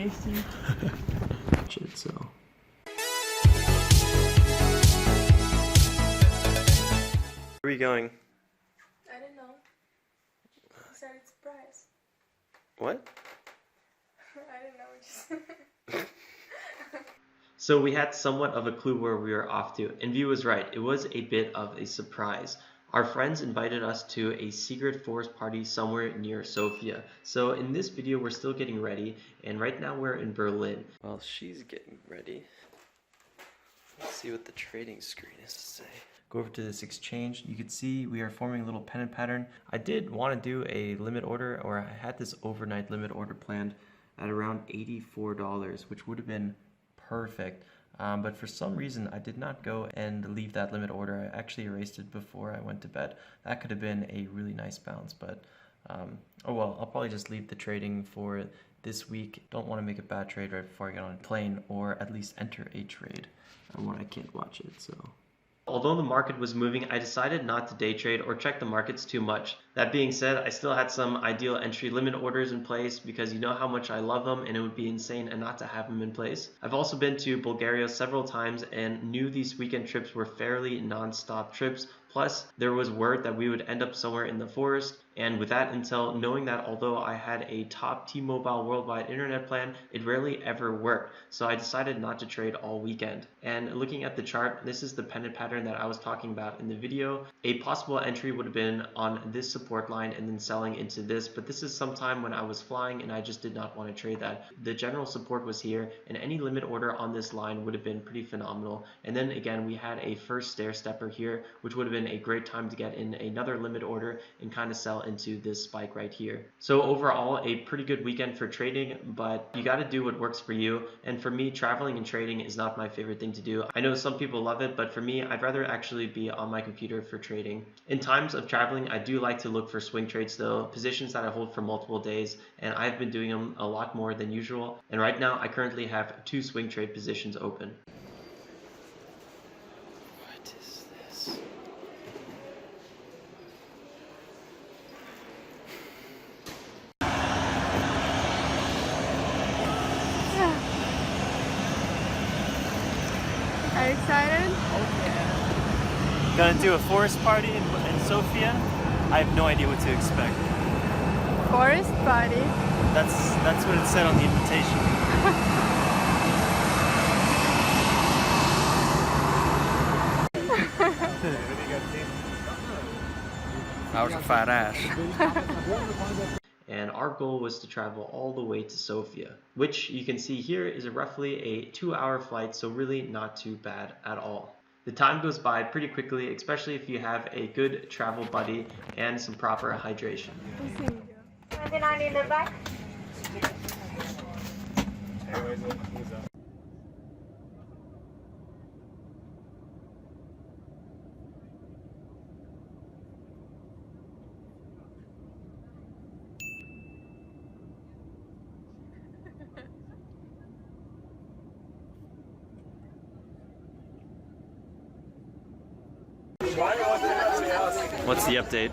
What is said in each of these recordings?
tasty. Shit, so. Where are you going? I don't know. You said it's surprise. What? I don't know. Just So we had somewhat of a clue where we were off to, and View was right. It was a bit of a surprise. Our friends invited us to a secret forest party somewhere near Sofia. So in this video, we're still getting ready, and right now we're in Berlin. Well, she's getting ready. Let's see what the trading screen is to say. Go over to this exchange. You can see we are forming a little pennant pattern. I did want to do a limit order, or I had this overnight limit order planned at around $84, which would have been perfect. But for some reason I did not go and leave that limit order. I actually erased it before I went to bed. That could have been a really nice bounce, but oh well, I'll probably just leave the trading for this week. Don't want to make a bad trade right before I get on a plane, or at least enter a trade when I can't watch it. So although the market was moving, I decided not to day trade or check the markets too much. That being said, I still had some ideal entry limit orders in place because you know how much I love them and it would be insane and not to have them in place. I've also been to Bulgaria several times and knew these weekend trips were fairly non-stop trips. Plus, there was word that we would end up somewhere in the forest, and with that intel, knowing that although I had a top T-Mobile worldwide internet plan, it rarely ever worked. So I decided not to trade all weekend. And looking at the chart, this is the pennant pattern that I was talking about in the video. A possible entry would have been on this support line and then selling into this, but this is sometime when I was flying and I just did not want to trade that. The general support was here, and any limit order on this line would have been pretty phenomenal. And then again, we had a first stair stepper here, which would have been a great time to get in another limit order and kind of sell into this spike right here. So overall, a pretty good weekend for trading, but you got to do what works for you. And for me, traveling and trading is not my favorite thing to do. I know some people love it, but for me, I'd rather actually be on my computer for trading. In times of traveling, I do like to look for swing trades though, positions that I hold for multiple days, and I've been doing them a lot more than usual. And right now, I currently have 2 swing trade positions open. What is this? Are you excited? Oh yeah. Gonna do a forest party in Sofia. I have no idea what to expect. Forest party. That's what it said on the invitation. I was a fat ass. And our goal was to travel all the way to Sofia, which you can see here is roughly a 2-hour flight, so really not too bad at all. The time goes by pretty quickly, especially if you have a good travel buddy and some proper hydration. 29 in the back. What's the update?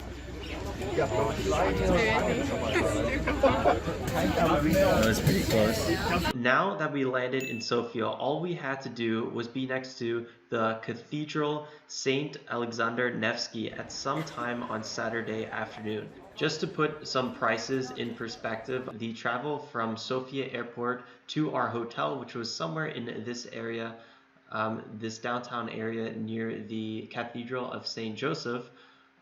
That was pretty close. Now that we landed in Sofia, all we had to do was be next to the Cathedral St. Alexander Nevsky at some time on Saturday afternoon. Just to put some prices in perspective, the travel from Sofia airport to our hotel, which was somewhere in this area, this downtown area near the Cathedral of St. Joseph,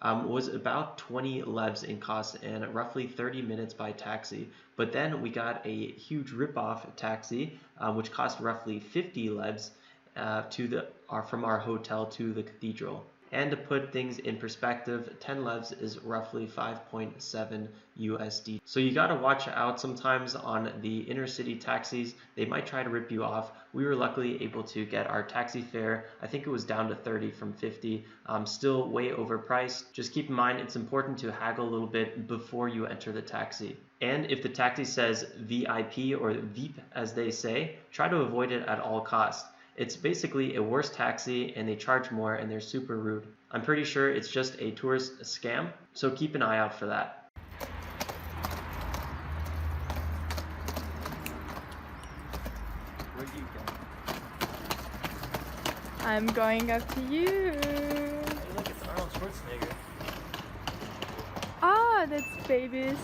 was about 20 levs in cost and roughly 30 minutes by taxi. But then we got a huge rip-off taxi, which cost roughly 50 levs from our hotel to the cathedral. And to put things in perspective, 10 levs is roughly 5.7 USD. So you gotta watch out sometimes on the inner city taxis. They might try to rip you off. We were luckily able to get our taxi fare. I think it was down to 30 from 50. Still way overpriced. Just keep in mind it's important to haggle a little bit before you enter the taxi. And if the taxi says VIP or VIP as they say, try to avoid it at all costs. It's basically a worse taxi and they charge more and they're super rude. I'm pretty sure it's just a tourist scam, so keep an eye out for that. I'm going up to you. Hey, look, it's Arnold Schwarzenegger. Ah, that's baby's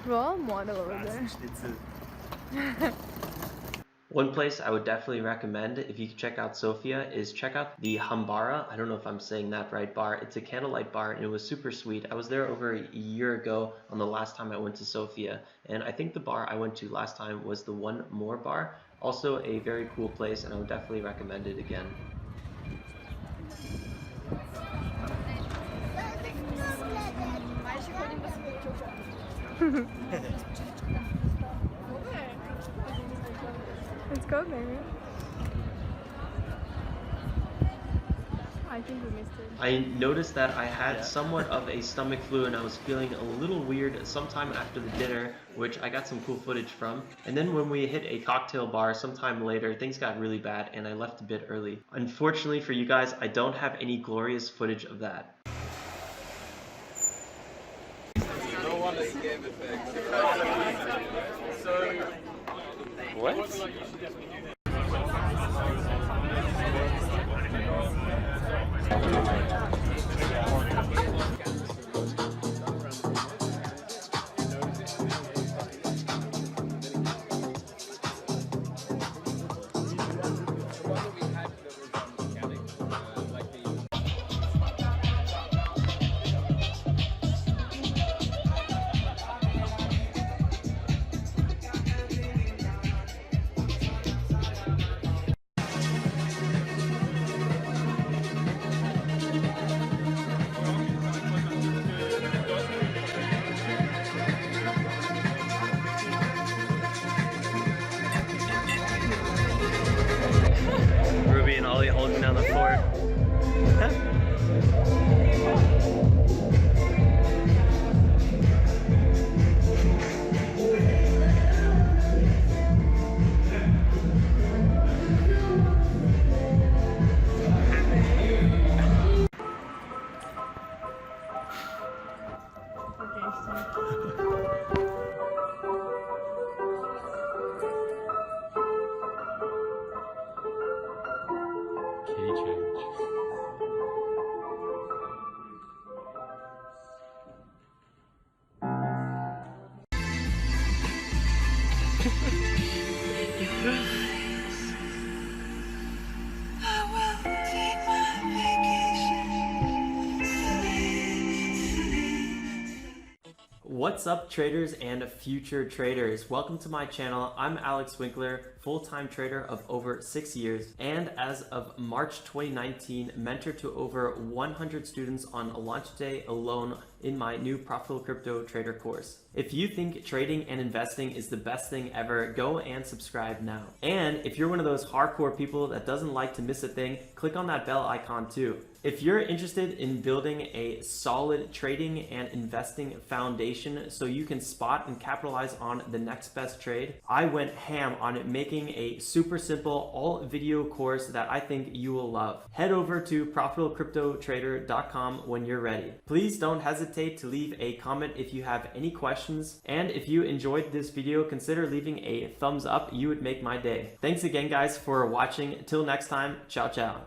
role model over there. One place I would definitely recommend if you can check out Sofia is check out the Hambara. I don't know if I'm saying that right, bar. It's a candlelight bar and it was super sweet. I was there over a year ago on the last time I went to Sofia, and I think the bar I went to last time was the One More bar. Also a very cool place, and I would definitely recommend it again. Let's go, baby. I think we missed it. I noticed that I had somewhat of a stomach flu and I was feeling a little weird sometime after the dinner, which I got some cool footage from. And then when we hit a cocktail bar sometime later, things got really bad and I left a bit early. Unfortunately for you guys, I don't have any glorious footage of that. What? Ruby and Ollie holding down the fort. Kitty change. What's up, traders and future traders? Welcome to my channel. I'm Alex Winkler, full-time trader of over 6 years, and as of March 2019, mentor to over 100 students on launch day alone in my new Profitable Crypto Trader course. If you think trading and investing is the best thing ever, go and subscribe now. And if you're one of those hardcore people that doesn't like to miss a thing, click on that bell icon too. If you're interested in building a solid trading and investing foundation so you can spot and capitalize on the next best trade, I went ham on making a super simple all video course that I think you will love. Head over to profitablecryptotrader.com when you're ready. Please don't hesitate to leave a comment if you have any questions, and if you enjoyed this video, consider leaving a thumbs up. You would make my day. Thanks again, guys, for watching. Till next time, ciao ciao.